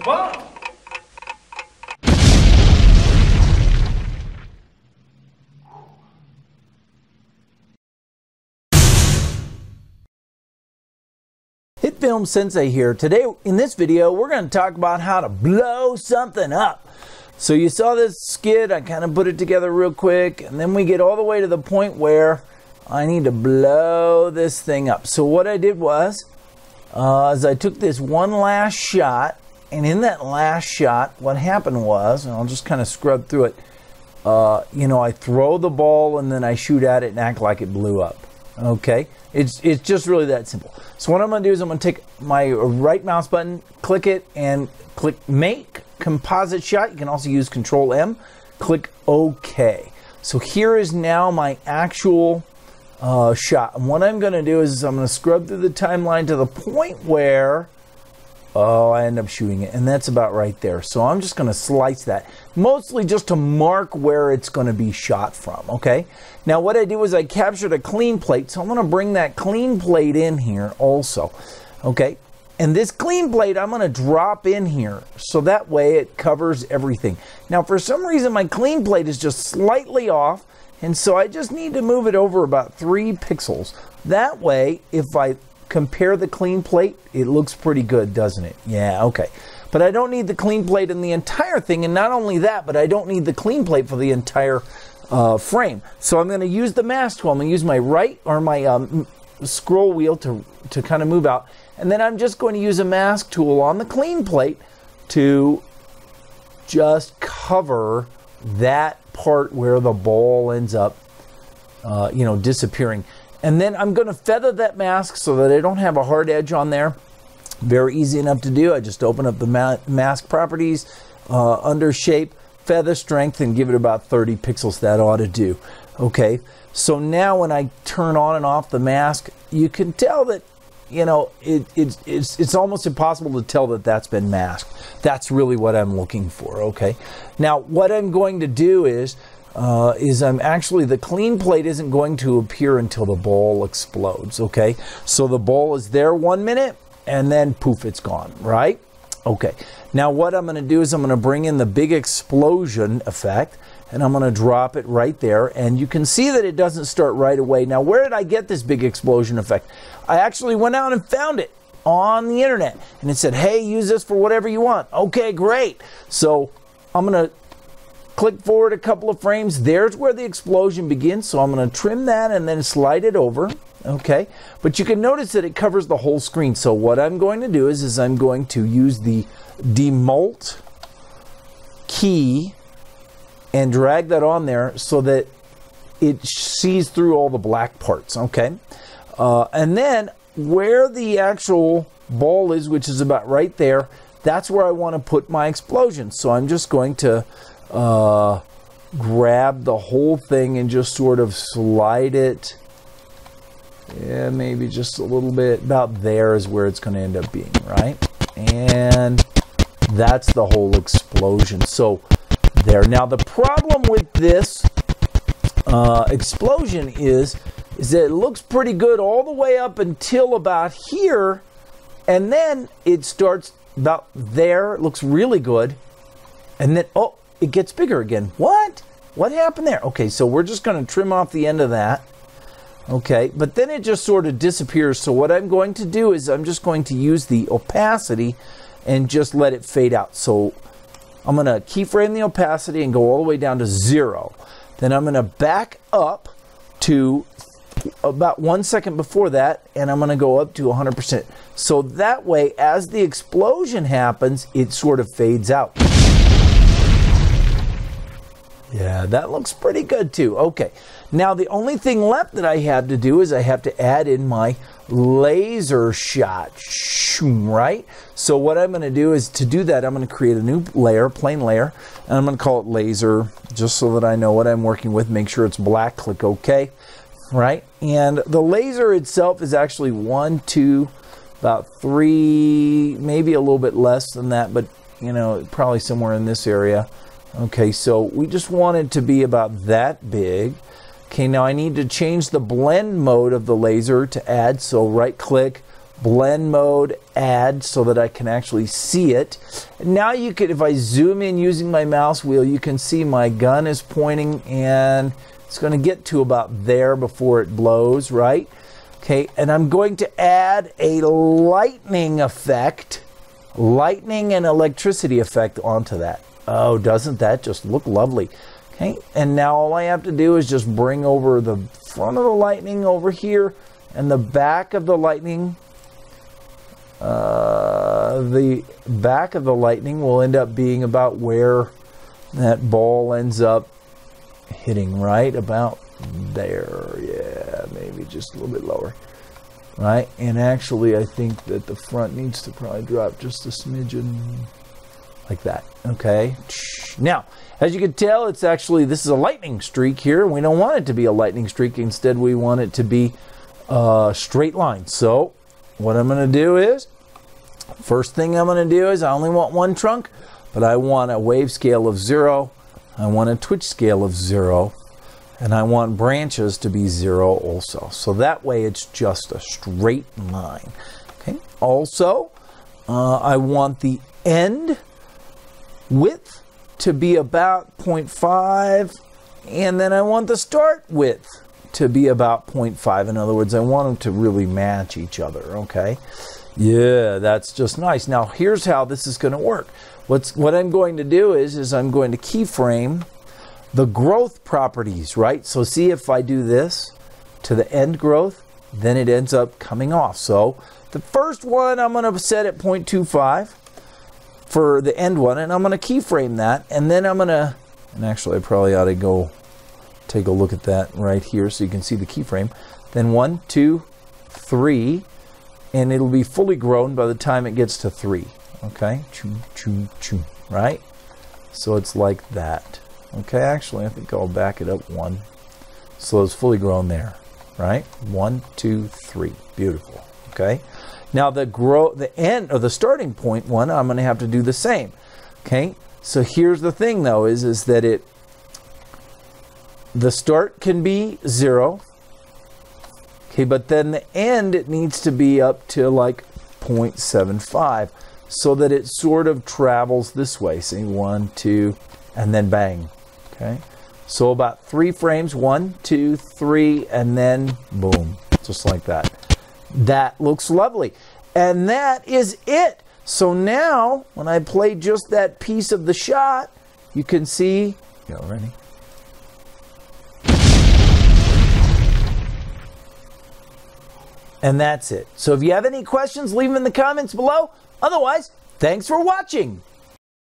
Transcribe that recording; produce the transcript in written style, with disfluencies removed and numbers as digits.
fun. HitFilm Sensei here. Today in this video we're going to talk about how to blow something up. So you saw this skid, I kind of put it together real quick, and then we get all the way to the point where I need to blow this thing up. So what I did was, is I took this one last shot, and in that last shot what happened was, and I'll just kind of scrub through it, I throw the ball and then I shoot at it and act like it blew up. Okay, it's just really that simple. So what I'm going to do is I'm going to take my right mouse button, click it, and click Make Composite Shot. You can also use Control M. Click OK. So here is now my actual shot. And what I'm going to do is I'm going to scrub through the timeline to the point where I end up shooting it, and that's about right there. So I'm just going to slice that, mostly just to mark where it's going to be shot from. Okay, now what I do is I captured a clean plate, so I'm going to bring that clean plate in here also. Okay, and this clean plate I'm going to drop in here so that way it covers everything. Now for some reason my clean plate is just slightly off, and so I just need to move it over about 3 pixels. That way if I compare the clean plate, it looks pretty good, doesn't it? Yeah, okay. But I don't need the clean plate in the entire thing, and not only that, but I don't need the clean plate for the entire frame. So I'm going to use the mask tool. I'm going to use my right or my scroll wheel to kind of move out, and then I'm just going to use a mask tool on the clean plate to just cover that part where the ball ends up, disappearing. And then I'm going to feather that mask so that I don't have a hard edge on there. Very easy enough to do. I just open up the mask properties, under shape, feather strength, and give it about 30 pixels. That ought to do. Okay, so now when I turn on and off the mask, you can tell that, it's almost impossible to tell that that's been masked. That's really what I'm looking for. Okay, now what I'm going to do is the clean plate isn't going to appear until the ball explodes. Okay, so the ball is there 1 minute and then poof, it's gone, right? Okay, now what I'm going to do is I'm going to bring in the big explosion effect, and I'm going to drop it right there, and you can see that it doesn't start right away. Now where did I get this big explosion effect? I actually went out and found it on the internet, and it said, hey, use this for whatever you want. Okay, great. So I'm going to click forward a couple of frames. There's where the explosion begins, so I'm going to trim that and then slide it over. Okay, but you can notice that it covers the whole screen. So what I'm going to do is I'm going to use the demult key and drag that on there so that it sees through all the black parts. Okay, and then where the actual ball is, which is about right there, that's where I want to put my explosion. So I'm just going to grab the whole thing and just sort of slide it, maybe just a little bit, about there is where it's going to end up being, right? And that's the whole explosion. So there. Now the problem with this explosion is that it looks pretty good all the way up until about here, and then it starts about there. It looks really good, and then it gets bigger again. What happened there? Okay, so we're just going to trim off the end of that. Okay, but then it just sort of disappears. So what I'm going to do is I'm just going to use the opacity and just let it fade out. So I'm going to keyframe the opacity and go all the way down to 0. Then I'm going to back up to about 1 second before that, and I'm going to go up to 100%. So that way, as the explosion happens, it sort of fades out. Yeah, that looks pretty good too. Okay, now the only thing left that I have to do is I have to add in my laser shot, right? So what I'm going to do is, to do that, I'm going to create a new layer, plain layer, and I'm going to call it laser, just so that I know what I'm working with. Make sure it's black, click OK, right? And the laser itself is actually about 3, maybe a little bit less than that, but probably somewhere in this area. Okay, so we just want it to be about that big. Okay, now I need to change the blend mode of the laser to add, so right click, blend mode, add, so that I can actually see it. Now you can, if I zoom in using my mouse wheel, you can see my gun is pointing and it's going to get to about there before it blows, right? Okay, and I'm going to add a lightning effect, lightning and electricity effect onto that. Oh, doesn't that just look lovely? Okay, and now all I have to do is just bring over the front of the lightning over here and the back of the lightning. The back of the lightning will end up being about where that ball ends up hitting, right? About there. Yeah, maybe just a little bit lower. Right? And actually, I think that the front needs to probably drop just a smidgen like that. Okay? Now, as you can tell, it's actually, this is a lightning streak here. We don't want it to be a lightning streak. Instead, we want it to be a straight line. So, what I'm going to do is, first thing I'm going to do is I only want one trunk, but I want a wave scale of 0. I want a twitch scale of 0. And I want branches to be 0 also. So that way it's just a straight line. Okay. Also, I want the end width to be about 0.5. And then I want the start width to be about 0.5. In other words, I want them to really match each other. Okay. Yeah, that's just nice. Now, here's how this is going to work. What I'm going to do is I'm going to keyframe the growth properties, right? So see, if I do this to the end growth, then it ends up coming off. So the first one I'm going to set at 0.25 for the end one, and I'm going to keyframe that, and then I'm going to, and actually I probably ought to go take a look at that right here so you can see the keyframe. Then 1, 2, 3, and it'll be fully grown by the time it gets to 3. Okay, choo, choo, choo, right? So it's like that. Okay, actually, I think I'll back it up 1. So it's fully grown there, right? 1, 2, 3. Beautiful. Okay. Now the end or the starting point one, I'm going to have to do the same. Okay. So here's the thing, though, is that the start can be 0. Okay, but then the end, it needs to be up to like 0.75, so that it sort of travels this way. See, 1, 2, and then bang. Okay, so about 3 frames, 1, 2, 3, and then boom, just like that. That looks lovely. And that is it. So now, when I play just that piece of the shot, you can see, ready? And that's it. So if you have any questions, leave them in the comments below. Otherwise, thanks for watching.